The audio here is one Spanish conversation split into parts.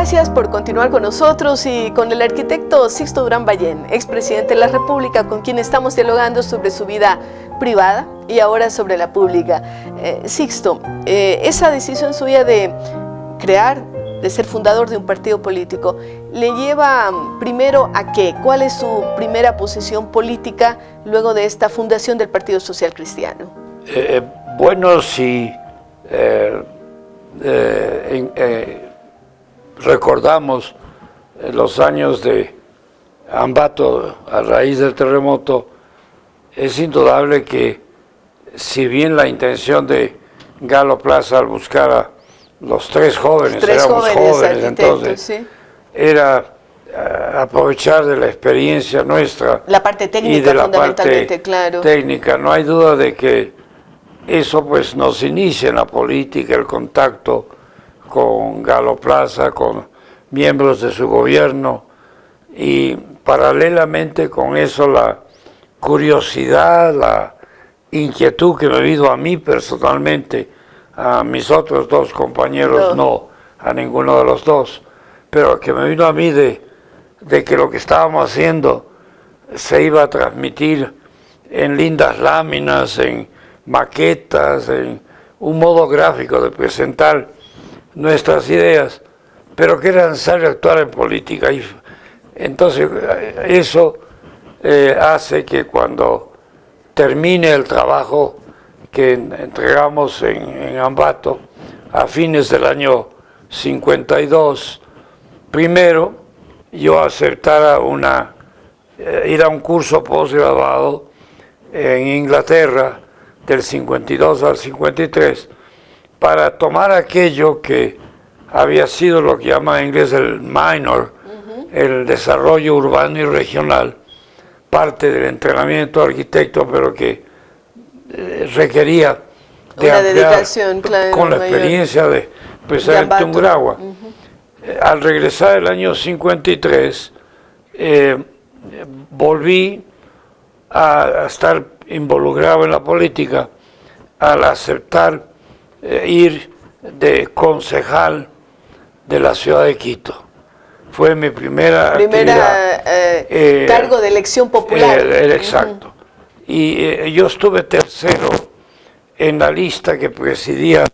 Gracias por continuar con nosotros y con el arquitecto Sixto Durán Ballén, expresidente de la República, con quien estamos dialogando sobre su vida privada y ahora sobre la pública. Sixto, esa decisión suya de crear, de ser fundador de un partido político, ¿le lleva primero a qué? ¿Cuál es su primera posición política luego de esta fundación del Partido Social Cristiano? Bueno, si recordamos los años de Ambato a raíz del terremoto, es indudable que si bien la intención de Galo Plaza al buscar a los tres jóvenes, éramos jóvenes entonces, sí, era aprovechar de la experiencia nuestra, la parte técnica, y de la fundamentalmente, parte claro, técnica. No hay duda de que eso pues nos inicia en la política, el contacto con Galo Plaza, con miembros de su gobierno, y paralelamente con eso la curiosidad, la inquietud que me ha habido a mí personalmente, a mis otros dos compañeros no, a ninguno de los dos, pero que me vino a mí de que lo que estábamos haciendo se iba a transmitir en lindas láminas, en maquetas, en un modo gráfico de presentar nuestras ideas, pero que era necesario actuar en política. Y entonces eso hace que cuando termine el trabajo que entregamos en Ambato a fines del año 52, primero yo aceptara ir a un curso posgraduado en Inglaterra del 52 al 53 para tomar aquello que había sido lo que llama en inglés el minor, el desarrollo urbano y regional, parte del entrenamiento de arquitecto, pero que requería de una ampliar, dedicación, claro, con la experiencia de empezar en Tungurahua. Al regresar el año 53, volví a estar involucrado en la política al aceptar ir de concejal de la ciudad de Quito. Fue mi primera cargo de elección popular. Exacto. Y yo estuve tercero en la lista que presidía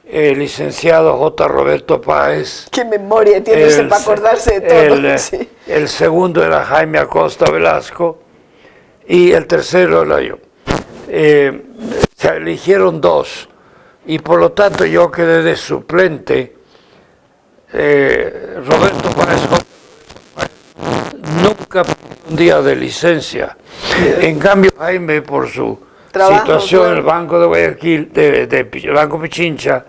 el licenciado J. Roberto Páez. ¿Qué memoria tiene usted para acordarse de todo? Sí. El segundo era Jaime Acosta Velasco y el tercero era yo. Se eligieron dos y por lo tanto yo quedé de suplente. Roberto Páez nunca un día de licencia. En cambio Jaime, por su situación en el Banco de Guayaquil, de Banco Pichincha,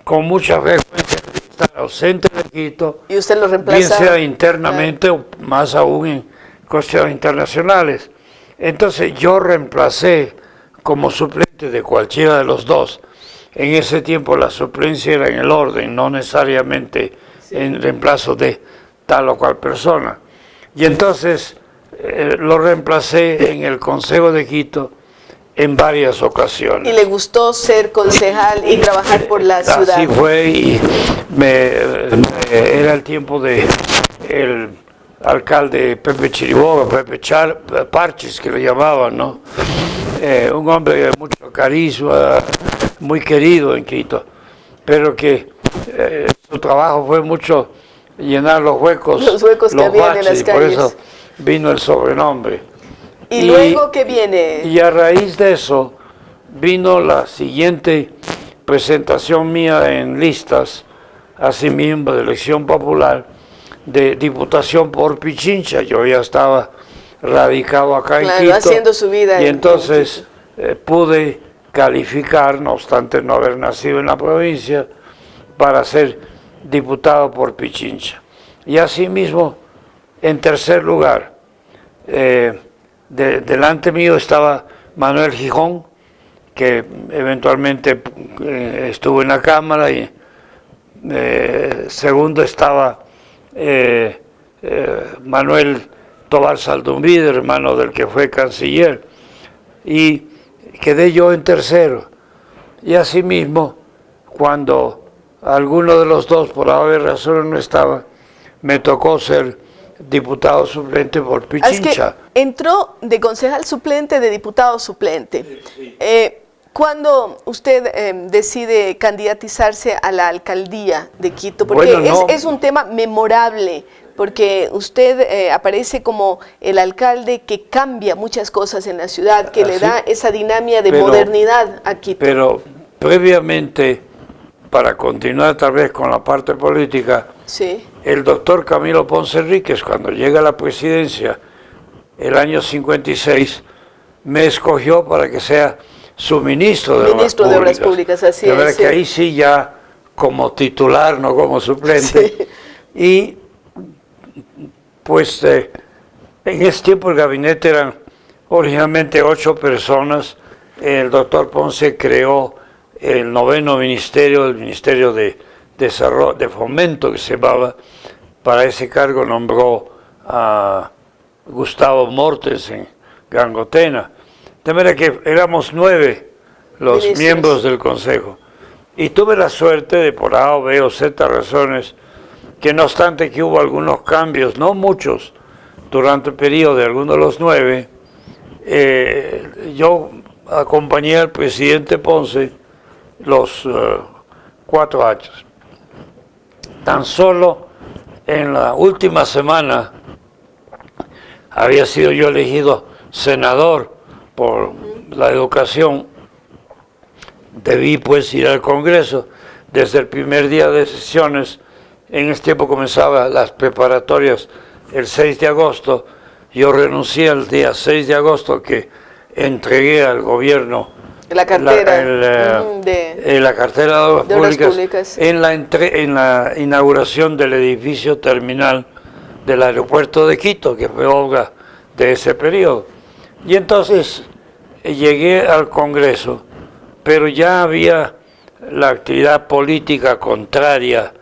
con mucha frecuencia estar ausente de Quito, y usted lo reemplaza, bien sea internamente o más aún en cuestiones internacionales. Entonces yo reemplacé como suplente de cualquiera de los dos. En ese tiempo la suplencia era en el orden, no necesariamente en reemplazo de tal o cual persona. Y entonces lo reemplacé en el Consejo de Quito en varias ocasiones. ¿Y le gustó ser concejal y trabajar por la ciudad? Así fue, y era el tiempo de el alcalde Pepe Chiriboga, Pepe Parchis, que le llamaban, ¿no? Un hombre de mucho carisma, muy querido en Quito, pero que su trabajo fue mucho llenar los huecos que había en las calles. Por eso vino el sobrenombre. ¿Y luego qué viene? Y a raíz de eso vino la siguiente presentación mía en listas, asimismo de elección popular, de diputación por Pichincha. Yo ya estaba radicado acá en Quito, haciendo su vida, y entonces pude calificar, no obstante no haber nacido en la provincia, para ser diputado por Pichincha. Y asimismo, en tercer lugar, delante mío estaba Manuel Gijón, que eventualmente estuvo en la Cámara, y segundo estaba Manuel Tobar Saldumvide, hermano del que fue canciller, y quedé yo en tercero. Y asimismo, cuando alguno de los dos, por haber razones, no estaba, me tocó ser diputado suplente por Pichincha. Es que entró de concejal suplente, de diputado suplente. Sí. ¿Cuándo usted decide candidatizarse a la alcaldía de Quito? Porque Bueno, no. es un tema memorable, porque usted aparece como el alcalde que cambia muchas cosas en la ciudad, que le da esa dinámica de modernidad a Quito. Pero previamente, para continuar tal vez con la parte política, sí. El doctor Camilo Ponce Enríquez, cuando llega a la presidencia el año 56, me escogió para que sea su ministro de Obras Públicas. Así de verdad es. que ahí sí ya como titular, no como suplente. Sí. Y pues en ese tiempo el gabinete eran originalmente 8 personas. El doctor Ponce creó el 9º ministerio, el Ministerio de Desarrollo, de Fomento, que se llamaba. Para ese cargo nombró a Gustavo Mortensen Gangotena. De manera que éramos 9 los miembros del Consejo. Y tuve la suerte de, por A o B o Z razones, que no obstante que hubo algunos cambios, no muchos, durante el periodo de algunos de los 9, yo acompañé al presidente Ponce los 4 años. Tan solo en la última semana había sido yo elegido senador por la educación. Debí pues ir al Congreso desde el primer día de sesiones. En este tiempo comenzaban las preparatorias el 6 de agosto. Yo renuncié el día 6 de agosto que entregué al gobierno la cartera la cartera de Obras Públicas sí. en la inauguración del edificio terminal del aeropuerto de Quito, que fue obra de ese periodo. Y entonces llegué al Congreso, pero ya había la actividad política contraria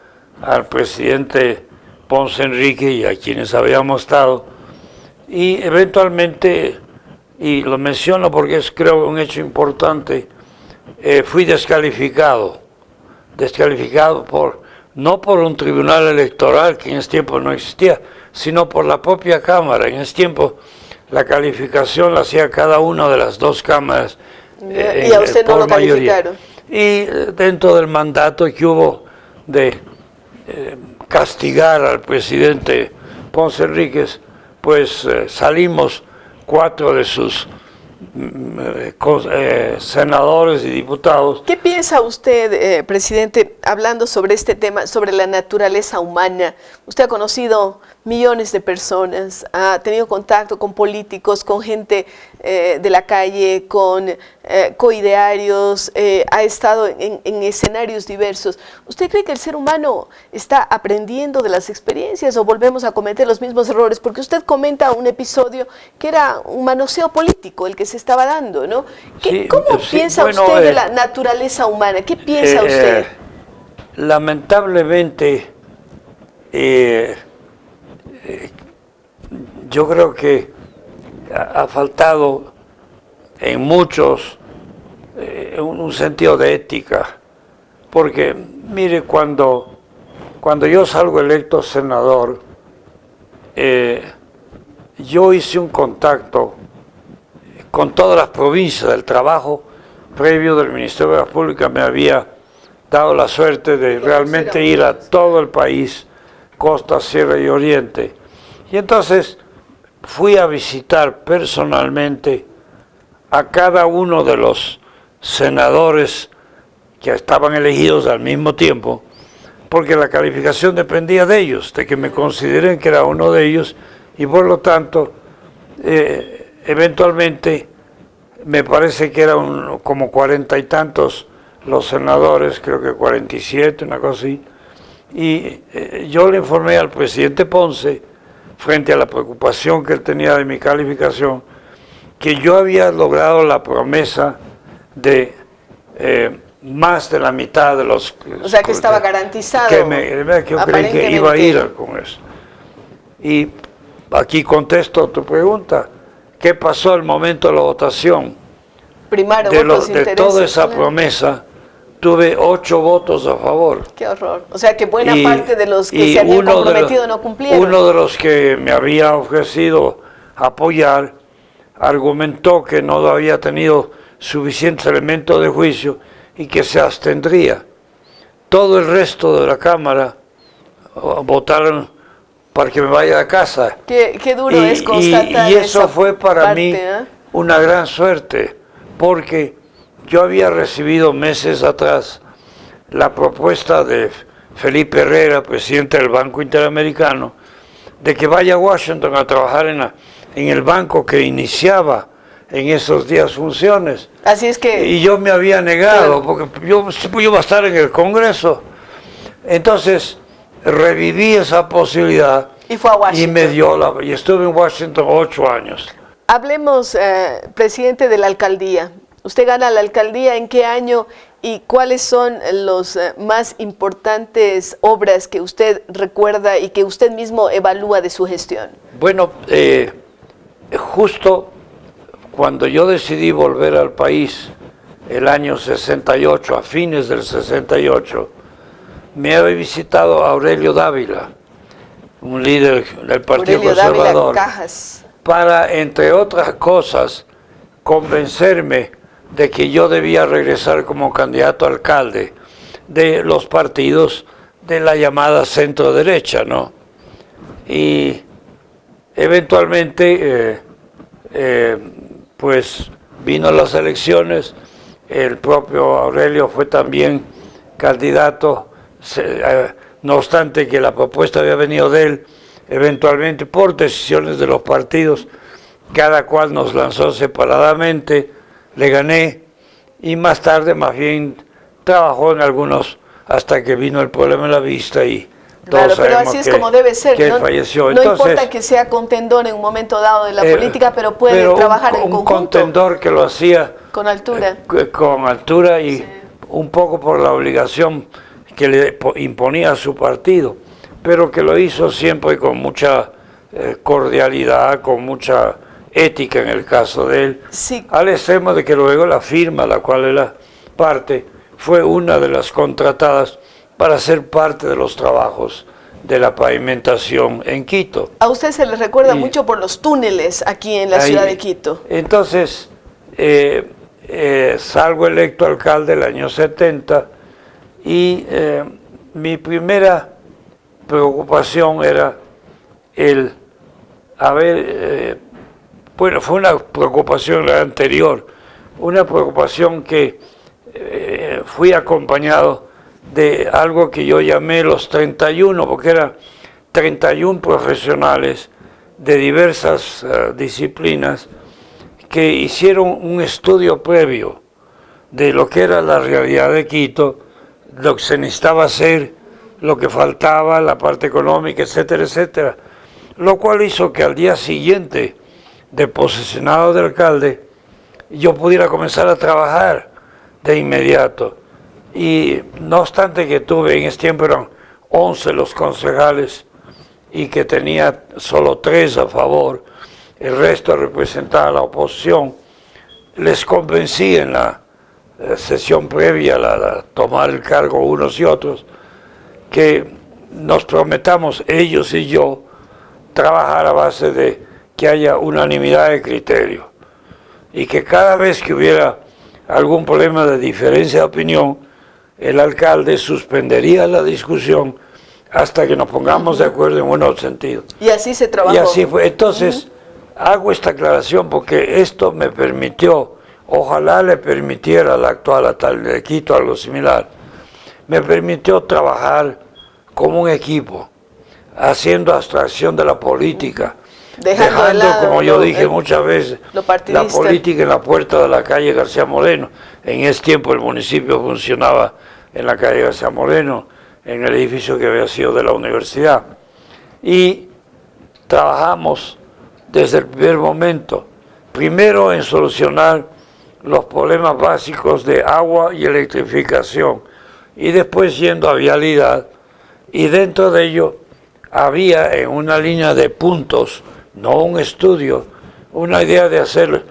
al presidente Ponce Enríquez y a quienes habíamos estado, y eventualmente, y lo menciono porque es creo un hecho importante, fui descalificado no por un tribunal electoral que en ese tiempo no existía, sino por la propia Cámara. En ese tiempo la calificación la hacía cada una de las 2 cámaras. Y a usted no lo calificaron. Y dentro del mandato que hubo de castigar al presidente Ponce Enríquez, pues salimos 4 de sus senadores y diputados. ¿Qué piensa usted, presidente, hablando sobre este tema, sobre la naturaleza humana? Usted ha conocido millones de personas, ha tenido contacto con políticos, con gente de la calle, con coidearios, ha estado en escenarios diversos. ¿Usted cree que el ser humano está aprendiendo de las experiencias o volvemos a cometer los mismos errores? Porque usted comenta un episodio que era un manoseo político el que se estaba dando, ¿no? ¿Cómo piensa usted de la naturaleza humana? ¿Qué piensa usted? Lamentablemente, yo creo que ha faltado en muchos un sentido de ética, porque mire, cuando yo salgo electo senador, yo hice un contacto con todas las provincias. Del trabajo previo del Ministerio de Obras Públicas me había dado la suerte de realmente ir a todo el país, costa, sierra y oriente. Y entonces fui a visitar personalmente a cada uno de los senadores que estaban elegidos al mismo tiempo, porque la calificación dependía de ellos, de que me consideren que era uno de ellos, y por lo tanto, eventualmente, me parece que eran como 40 y tantos los senadores, creo que 47, una cosa así, y yo le informé al presidente Ponce, frente a la preocupación que él tenía de mi calificación, que yo había logrado la promesa de más de la mitad de los... O sea, que estaba garantizado. Que yo creí que iba a ir al Congreso. Y aquí contesto tu pregunta. ¿Qué pasó al momento de la votación? Primaron de toda esa promesa, tuve 8 votos a favor. Qué horror. O sea que buena parte de los que se habían comprometido no cumplieron. Uno de los que me había ofrecido apoyar argumentó que no había tenido suficientes elementos de juicio y que se abstendría. Todo el resto de la Cámara votaron para que me vaya a casa. Qué duro es constatar y eso fue para mí ¿eh? una gran suerte, porque yo había recibido meses atrás la propuesta de Felipe Herrera, presidente del Banco Interamericano, de que vaya a Washington a trabajar en el banco que iniciaba en esos días funciones. Así es que... Y yo me había negado, porque yo iba a estar en el Congreso. Entonces, reviví esa posibilidad y fue a Washington. Y me dio y estuve en Washington 8 años. Hablemos, presidente de la alcaldía. Usted gana la alcaldía, ¿en qué año y cuáles son los más importantes obras que usted recuerda y que usted mismo evalúa de su gestión? Bueno, justo cuando yo decidí volver al país, el año 68, a fines del 68, me había visitado Aurelio Dávila, un líder del Partido Conservador, para, entre otras cosas, convencerme de que yo debía regresar como candidato a alcalde de los partidos de la llamada centro derecha, ¿no? Y eventualmente, pues vino las elecciones, el propio Aurelio fue también candidato, no obstante que la propuesta había venido de él, eventualmente por decisiones de los partidos, cada cual nos lanzó separadamente, le gané, y más tarde más bien trabajó en algunos hasta que vino el problema en la vista y claro, pero así es como debe ser, que falleció. No entonces, importa que sea contendor en un momento dado de la política, pero puede trabajar en conjunto. Un contendor que lo hacía con altura. Con altura y sí, un poco por la obligación que le imponía a su partido, pero que lo hizo siempre con mucha cordialidad, con mucha ética en el caso de él, sí, al extremo de que luego la firma, la cual era parte, fue una de las contratadas para ser parte de los trabajos de la pavimentación en Quito. A usted se le recuerda mucho por los túneles aquí en la ciudad de Quito. Entonces, salgo electo alcalde el año 70 y mi primera preocupación era el haber, bueno, fue una preocupación la anterior, una preocupación que fui acompañado de algo que yo llamé los 31, porque eran 31 profesionales de diversas disciplinas que hicieron un estudio previo de lo que era la realidad de Quito, lo que se necesitaba hacer, lo que faltaba, la parte económica, etcétera, etcétera, lo cual hizo que al día siguiente de posesionado de alcalde yo pudiera comenzar a trabajar de inmediato. Y no obstante que tuve en ese tiempo eran 11 los concejales y que tenía solo 3 a favor, el resto representaba a la oposición, les convencí en la sesión previa a tomar el cargo unos y otros que nos prometamos ellos y yo trabajar a base de que haya unanimidad de criterio y que cada vez que hubiera algún problema de diferencia de opinión, el alcalde suspendería la discusión hasta que nos pongamos de acuerdo en un sentido. Y así se trabajó. Y así fue. Entonces, hago esta aclaración porque esto me permitió, ojalá le permitiera al actual alcalde de Quito algo similar, me permitió trabajar como un equipo, haciendo abstracción de la política, dejando como yo dije muchas veces, la política en la puerta de la calle García Moreno. En ese tiempo el municipio funcionaba en la calle García Moreno, en el edificio que había sido de la universidad. Y trabajamos desde el primer momento, primero en solucionar los problemas básicos de agua y electrificación, y después yendo a vialidad, y dentro de ello había en una línea de puntos, no un estudio, una idea de hacer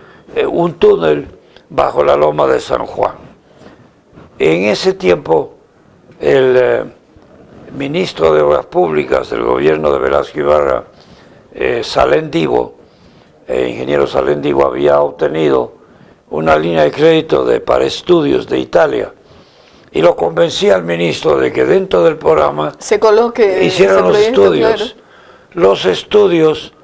un túnel bajo la loma de San Juan. En ese tiempo, el ministro de Obras Públicas del gobierno de Velasco Ibarra, Salén Divo, ingeniero Salén Divo, había obtenido una línea de crédito para estudios de Italia, y lo convencí al ministro de que dentro del programa se coloque hicieran los estudios. Claro. Los estudios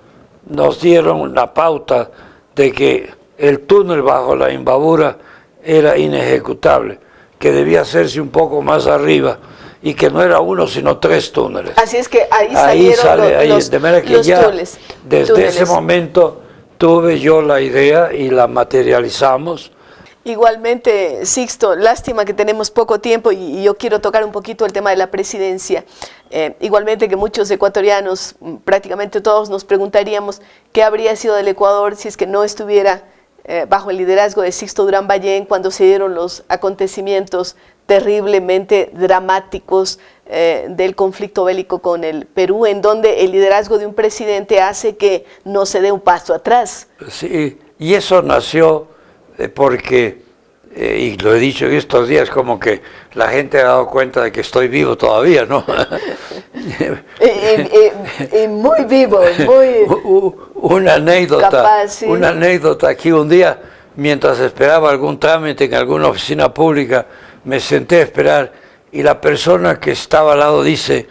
nos dieron la pauta de que el túnel bajo la Imbabura era inejecutable, que debía hacerse un poco más arriba y que no era uno sino 3 túneles. Así es que ahí salieron los túneles. Desde ese momento tuve yo la idea y la materializamos. Igualmente, Sixto, lástima que tenemos poco tiempo y yo quiero tocar un poquito el tema de la presidencia. Igualmente que muchos ecuatorianos, prácticamente todos, nos preguntaríamos qué habría sido del Ecuador si es que no estuviera bajo el liderazgo de Sixto Durán Ballén cuando se dieron los acontecimientos terriblemente dramáticos del conflicto bélico con el Perú, en donde el liderazgo de un presidente hace que no se dé un paso atrás. Sí, y eso nació porque, y lo he dicho en estos días, como que la gente ha dado cuenta de que estoy vivo todavía, ¿no? Muy vivo, muy una anécdota, capaz, sí. Una anécdota aquí un día, mientras esperaba algún trámite en alguna oficina pública, me senté a esperar y la persona que estaba al lado dice: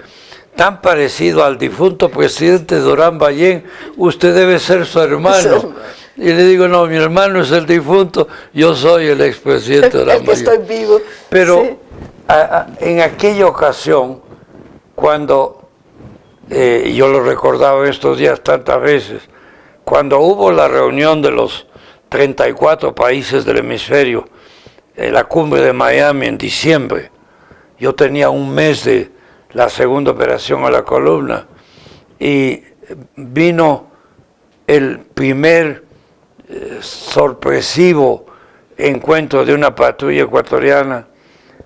tan parecido al difunto presidente Durán Ballén, usted debe ser su hermano. Y le digo: no, mi hermano es el difunto, yo soy el expresidente Durán Ballén. Estoy vivo. Pero sí. En aquella ocasión, cuando, yo lo recordaba estos días tantas veces, cuando hubo la reunión de los 34 países del hemisferio, la cumbre de Miami en diciembre, yo tenía un mes de la segunda operación a la columna y vino el primer sorpresivo encuentro de una patrulla ecuatoriana.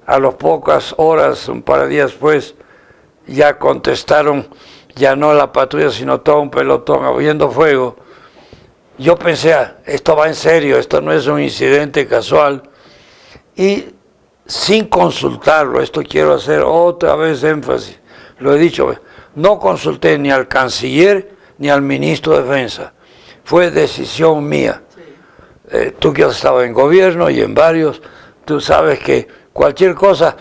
A las pocas horas, un par de días después, ya contestaron, ya no la patrulla, sino todo un pelotón abriendo fuego. Yo pensé: esto va en serio, esto no es un incidente casual. Y sin consultarlo, esto quiero hacer otra vez énfasis, lo he dicho, no consulté ni al canciller ni al ministro de Defensa, fue decisión mía. Tú que has estado en gobierno y en varios, tú sabes que cualquier cosa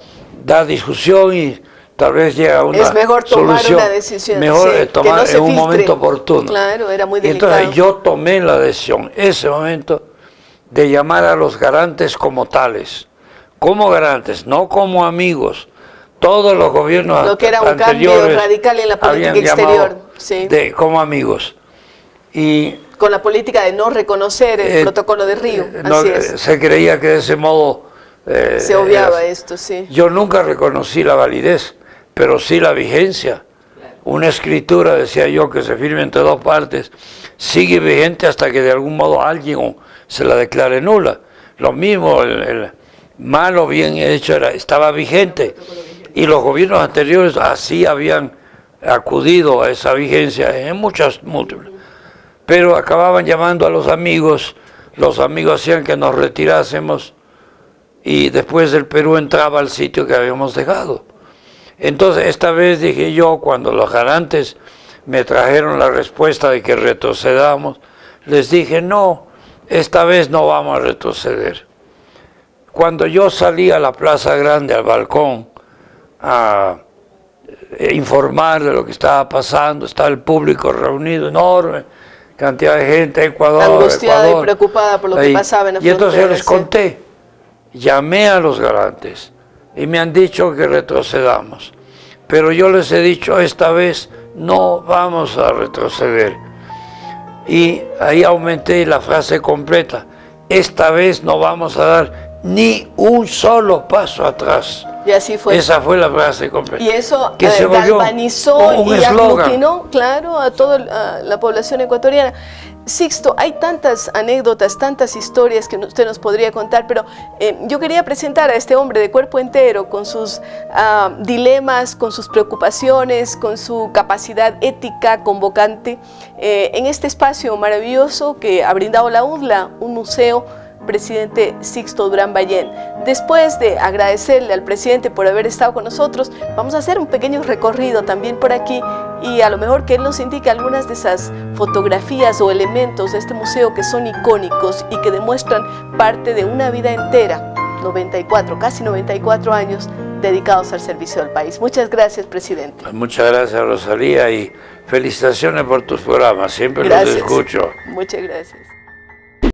da discusión y tal vez llega a una solución. Es mejor tomar una decisión. Mejor tomar en un momento oportuno. Claro, era muy delicado. Entonces yo tomé la decisión, ese momento, de llamar a los garantes como tales, como garantes, no como amigos. Todos los gobiernos anteriores, lo que era un cambio radical en la política exterior, sí, como amigos. Y con la política de no reconocer el protocolo de Río, así es. Se creía que de ese modo se obviaba esto, sí. Yo nunca reconocí la validez, pero sí la vigencia. Una escritura, decía yo, que se firme entre dos partes, sigue vigente hasta que de algún modo alguien se la declare nula. Lo mismo, el malo bien hecho estaba vigente, y los gobiernos anteriores así habían acudido a esa vigencia en muchas múltiples. Pero acababan llamando a los amigos hacían que nos retirásemos, y después el Perú entraba al sitio que habíamos dejado. Entonces esta vez dije yo, cuando los garantes me trajeron la respuesta de que retrocedamos, les dije: no, esta vez no vamos a retroceder. Cuando yo salí a la Plaza Grande, al balcón, a informar de lo que estaba pasando, estaba el público reunido, enorme cantidad de gente, angustiada y preocupada por lo que pasaba en la frontera. Y entonces yo les conté, llamé a los garantes y me han dicho que retrocedamos, pero yo les he dicho: esta vez no vamos a retroceder. Y ahí aumenté la frase completa: esta vez no vamos a dar ni un solo paso atrás. Y así fue. Esa fue la frase completa. Y eso galvanizó y aglutinó, claro, a toda la población ecuatoriana. Sixto, hay tantas anécdotas, tantas historias que usted nos podría contar, pero yo quería presentar a este hombre de cuerpo entero, con sus dilemas, con sus preocupaciones, con su capacidad ética convocante, en este espacio maravilloso que ha brindado la UDLA, un museo presidente Sixto Durán Ballén. Después de agradecerle al presidente por haber estado con nosotros, vamos a hacer un pequeño recorrido también por aquí y a lo mejor que él nos indique algunas de esas fotografías o elementos de este museo que son icónicos y que demuestran parte de una vida entera, 94, casi 94 años dedicados al servicio del país. Muchas gracias, presidente. Muchas gracias, Rosalía, y felicitaciones por tus programas, siempre Gracias. los escucho. Muchas gracias.